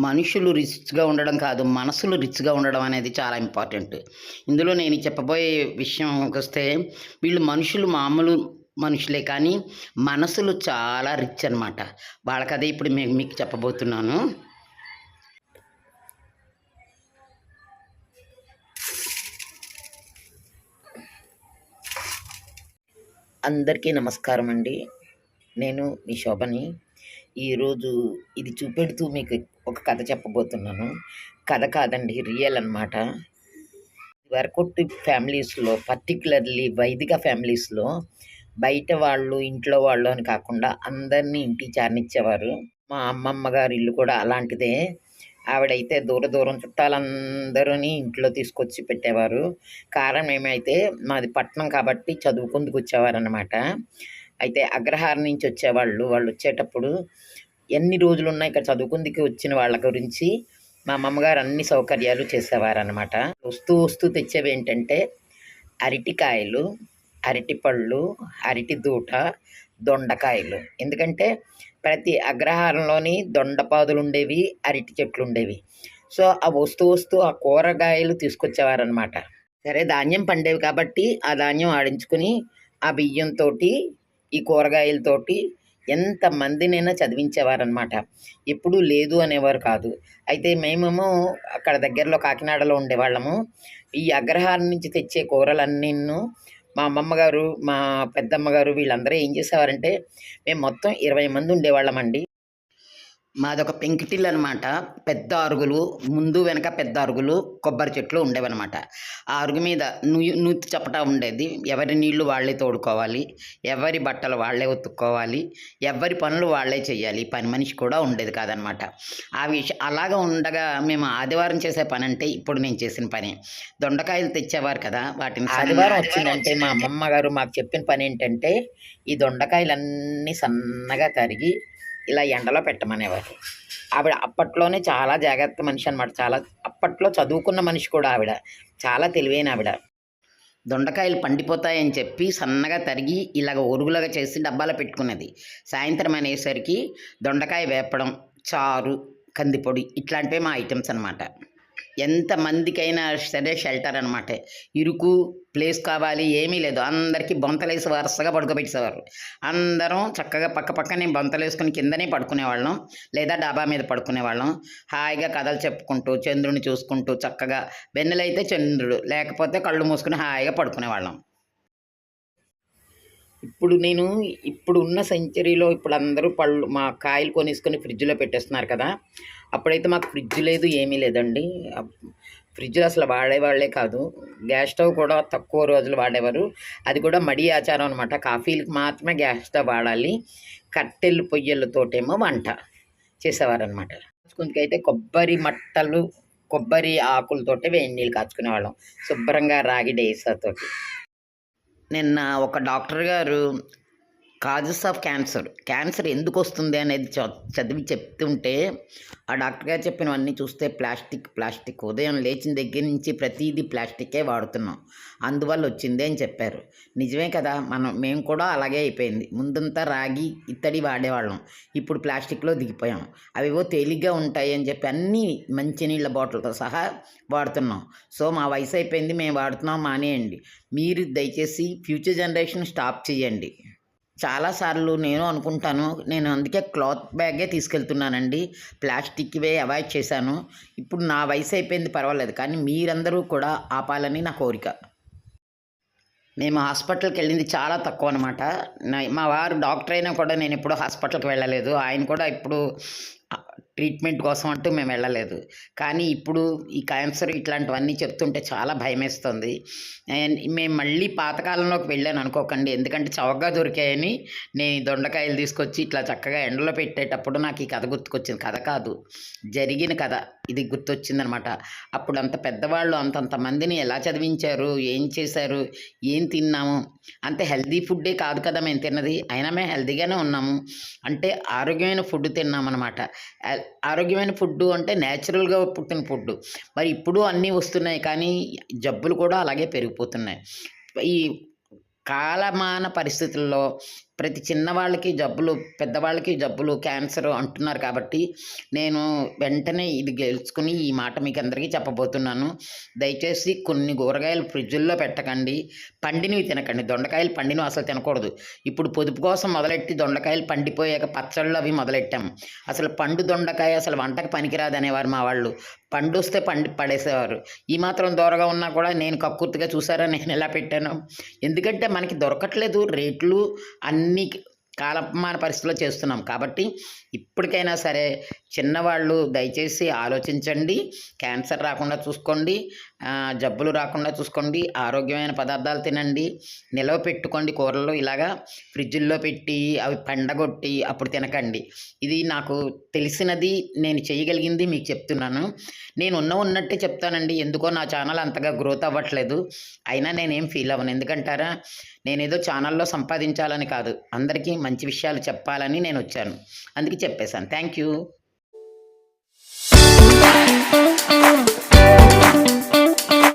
మనుషులు రిచ్‌గా ఉండడం కాదు, మనసులు రిచ్‌గా ఉండడం అనేది చాలా ఇంపార్టెంట్. ఇందులో నేను చెప్పబోయే విషయంకొస్తే వీళ్ళు మనుషులు మామూలు మనుషులే కానీ, మనసులు చాలా రిచ్ అనమాట. వాళ్ళకదే ఇప్పుడు మీకు చెప్పబోతున్నాను. అందరికీ నమస్కారం అండి. నేను మీ శోభని. ఈరోజు ఇది చూపెడుతూ మీకు ఒక కథ చెప్పబోతున్నాను. కథ కాదండి, రియల్ అనమాట. వరకొట్టు ఫ్యామిలీస్‌లో, పర్టిక్యులర్లీ వైదిక ఫ్యామిలీస్‌లో బయట వాళ్ళు, ఇంట్లో వాళ్ళు అని కాకుండా అందరినీ ఇంటికి చేరనిచ్చేవారు. మా అమ్మమ్మ గారి ఇల్లు కూడా అలాంటిదే. ఆవిడైతే దూర దూరం చుట్టాలందరిని ఇంట్లో తీసుకొచ్చి పెట్టేవారు. కారణం ఏమైతే మాది పట్నం కాబట్టి చదువుకుందుకు వచ్చేవారనమాట. అయితే అగ్రహారం నుంచి వచ్చేవాళ్ళు. వాళ్ళొచ్చేటప్పుడు ఎన్ని రోజులున్నా ఇక్కడ చదువుకుందుకు వచ్చిన వాళ్ళ గురించి మా అమ్మమ్మగారు అన్ని సౌకర్యాలు చేసేవారనమాట. వస్తూ వస్తూ తెచ్చేవేంటంటే అరటికాయలు, అరటిపళ్ళు, అరటి దూట, దొండకాయలు. ఎందుకంటే ప్రతి అగ్రహారంలోని దొండపాదులుండేవి, అరటి చెట్లుండేవి. సో, ఆ వస్తూ వస్తూ ఆ కూరగాయలు తీసుకొచ్చేవారనమాట. సరే ధాన్యం పండేవి కాబట్టి ఆ ధాన్యం ఆడించుకుని ఆ బియ్యంతోటి, ఈ కూరగాయలతోటి ఎంతమందినైనా చదివించేవారనమాట. ఎప్పుడూ లేదు అనేవారు కాదు. అయితే మేమేమో అక్కడ దగ్గరలో కాకినాడలో ఉండేవాళ్ళము. ఈ అగ్రహారం నుంచి తెచ్చే కూరలన్నీను మా అమ్మమ్మ గారు, మా పెద్దమ్మ గారు వీళ్ళందరూ ఏం చేసేవారంటే, మేము మొత్తం 20 మంది ఉండేవాళ్ళమండి. మాదొక పెంకుటిల్లు అనమాట. పెద్ద అరుగులు, ముందు వెనక పెద్ద అరుగులు, కొబ్బరి చెట్లు ఉండేవనమాట. ఆ అరుగు మీద నూతి చప్పటా ఉండేది. ఎవరి నీళ్లు వాళ్ళే తోడుకోవాలి, ఎవరి బట్టలు వాళ్ళే ఉతుక్కోవాలి, ఎవరి పనులు వాళ్ళే చేయాలి. పని మనిషి కూడా ఉండేది కాదనమాట. అలాగా ఉండగా మేము ఆదివారం చేసే పని అంటే ఇప్పుడు నేను చేసిన పని. దొండకాయలు తెచ్చేవారు కదా, వాటిని ఆదివారం వచ్చిందంటే మా అమ్మమ్మ గారు మాకు చెప్పిన పని ఏంటంటే, ఈ దొండకాయలన్నీ సన్నగా తరిగి ఇలా ఎండలో పెట్టమనేవారు. ఆవిడ అప్పట్లోనే చాలా జాగ్రత్త మనిషి అనమాట. చాలా అప్పట్లో చదువుకున్న మనిషి కూడా ఆవిడ. చాలా తెలివైన ఆవిడ. దొండకాయలు పండిపోతాయని చెప్పి సన్నగా తరిగి ఇలాగ ఒరుగులాగా చేసి డబ్బాలో పెట్టుకునేది. సాయంత్రం అనేసరికి దొండకాయ వేపడం, చారు, కందిపొడి ఇట్లాంటివే మా ఐటమ్స్ అనమాట. ఎంతమందికైనా సరే షెల్టర్ అనమాట. ఇరుకు ప్లేస్ కావాలి ఏమీ లేదు. అందరికీ బొంతలేసి వరుసగా పడుకోబెట్టేసేవారు. అందరం చక్కగా పక్కనే బొంతలేసుకుని కిందనే పడుకునేవాళ్ళం, లేదా డాబా మీద పడుకునేవాళ్ళం. హాయిగా కథలు చెప్పుకుంటూ, చంద్రుని చూసుకుంటూ చక్కగా వెన్నెలైతే చంద్రుడు, లేకపోతే కళ్ళు మూసుకుని హాయిగా పడుకునేవాళ్ళం. ఇప్పుడు ఉన్న సెంచరీలో ఇప్పుడు అందరూ మా కాయలు కొనేసుకొని ఫ్రిడ్జ్లో పెట్టేస్తున్నారు కదా. అప్పుడైతే మాకు ఫ్రిడ్జ్ లేదు, ఏమీ లేదండి. ఫ్రిడ్జ్లు అసలు వాడేవాళ్ళే కాదు. గ్యాస్ స్టవ్ కూడా తక్కువ రోజులు వాడేవారు. అది కూడా మడి ఆచారం అనమాట. కాఫీలకు మాత్రమే గ్యాస్ స్టవ్ వాడాలి. కట్టెలు పొయ్యలతోటేమో వంట చేసేవారనమాట. కాచుకుందుకైతే కొబ్బరి మట్టలు, కొబ్బరి ఆకులతోటే వేడి నీళ్ళు కాచుకునేవాళ్ళం, శుభ్రంగా రాగి డేసాతోటి. నిన్న ఒక డాక్టర్ గారు కాజెస్ ఆఫ్ క్యాన్సర్ ఎందుకు వస్తుంది అనేది చదివి చెప్తుంటే, ఆ డాక్టర్ గారు చెప్పినవన్నీ చూస్తే ప్లాస్టిక్ ఉదయం లేచిన దగ్గర నుంచి ప్రతిదీ ప్లాస్టికే వాడుతున్నాం, అందువల్ల వచ్చింది అని చెప్పారు. నిజమే కదా, మేము కూడా అలాగే అయిపోయింది. ముందంతా రాగి ఇత్తడి వాడేవాళ్ళం, ఇప్పుడు ప్లాస్టిక్లో దిగిపోయాం. అవేవో తేలిగ్గా ఉంటాయి అని చెప్పి అన్నీ మంచినీళ్ళ బాటిల్తో సహా వాడుతున్నాం. సో మా వయసు అయిపోయింది, మేము వాడుతున్నాం, మానేయండి. మీరు దయచేసి ఫ్యూచర్ జనరేషన్ స్టాప్ చేయండి. చాలాసార్లు నేను అనుకుంటాను, నేను అందుకే క్లాత్ బ్యాగే తీసుకెళ్తున్నానండి. ప్లాస్టిక్వే అవాయిడ్ చేశాను. ఇప్పుడు నా వయసు అయిపోయింది, పర్వాలేదు, కానీ మీరందరూ కూడా ఆపాలని నా కోరిక. మేము హాస్పిటల్కి వెళ్ళింది చాలా తక్కువ అనమాట. మా వారు డాక్టర్ అయినా కూడా నేను ఎప్పుడూ హాస్పిటల్కి వెళ్ళలేదు. ఆయన కూడా ఇప్పుడు ట్రీట్మెంట్ కోసం అంటూ మేము వెళ్ళలేదు. కానీ ఇప్పుడు ఈ క్యాన్సర్ ఇట్లాంటివన్నీ చెప్తుంటే చాలా భయమేస్తుంది. మేము మళ్ళీ పాతకాలంలోకి వెళ్ళాను అనుకోకండి. ఎందుకంటే చౌకగా దొరికాయని నేను ఈ దొండకాయలు తీసుకొచ్చి ఇట్లా చక్కగా ఎండలో పెట్టేటప్పుడు నాకు ఈ కథ గుర్తుకొచ్చింది. కథ కాదు, జరిగిన కథ ఇది గుర్తొచ్చిందనమాట. అప్పుడు అంత పెద్దవాళ్ళు అంతంత మందిని ఎలా చదివించారు, ఏం చేశారు, ఏం తిన్నాము. అంతే హెల్దీ ఫుడ్డే కాదు కదా మేము తిన్నది, అయినా మేము హెల్దీగానే ఉన్నాము. అంటే ఆరోగ్యమైన ఫుడ్ తిన్నామన్నమాట. ఆరోగ్యమైన ఫుడ్డు అంటే న్యాచురల్గా పుట్టిన ఫుడ్డు. మరి ఇప్పుడు అన్నీ వస్తున్నాయి, కానీ జబ్బులు కూడా అలాగే పెరిగిపోతున్నాయి. ఈ కాలమాన పరిస్థితుల్లో ప్రతి చిన్నవాళ్ళకి జబ్బులు, పెద్దవాళ్ళకి జబ్బులు, క్యాన్సర్ అంటున్నారు కాబట్టి, నేను వెంటనే ఇది గెలుచుకుని ఈ మాట మీకందరికీ చెప్పబోతున్నాను. దయచేసి కొన్ని కూరగాయలు ఫ్రిడ్జుల్లో పెట్టకండి. పండినవి తినకండి. దొండకాయలు పండినవి అసలు తినకూడదు. ఇప్పుడు పొదుపు కోసం మొదలెట్టి దొండకాయలు పండిపోయాక పచ్చళ్ళు అవి మొదలెట్టాం. అసలు పండు దొండకాయ అసలు వంటకి పనికిరాదనేవారు మా వాళ్ళు. పండొస్తే పడేసేవారు. ఈ మాత్రం దూరగా ఉన్నా కూడా నేను కక్కుర్తిగా చూసారా నేను ఎలా పెట్టానో. ఎందుకంటే మనకి దొరకట్లేదు రేట్లు అన్నీ కాలమాన పరిస్థితిలో చేస్తున్నాం. కాబట్టి ఇప్పటికైనా సరే చిన్నవాళ్ళు దయచేసి ఆలోచించండి. క్యాన్సర్ రాకుండా చూసుకోండి. జబ్బులు రాకుండా చూసుకోండి. ఆరోగ్యమైన పదార్థాలు తినండి. నిలవ పెట్టుకోండి కూరల్లో. ఇలాగా ఫ్రిడ్జుల్లో పెట్టి అవి పండగొట్టి అప్పుడు తినకండి. ఇది నాకు తెలిసినది, నేను చేయగలిగింది మీకు చెప్తున్నాను. నేను ఉన్నట్టే చెప్తానండి. ఎందుకో నా ఛానల్ అంతగా గ్రోత్ అవ్వట్లేదు. అయినా నేనేం ఫీల్ అవ్వను. ఎందుకంటారా, నేనేదో ఛానల్లో సంపాదించాలని కాదు, అందరికీ మంచి విషయాలు చెప్పాలని నేను వచ్చాను. అందుకే చెప్పేశాను. Thank you.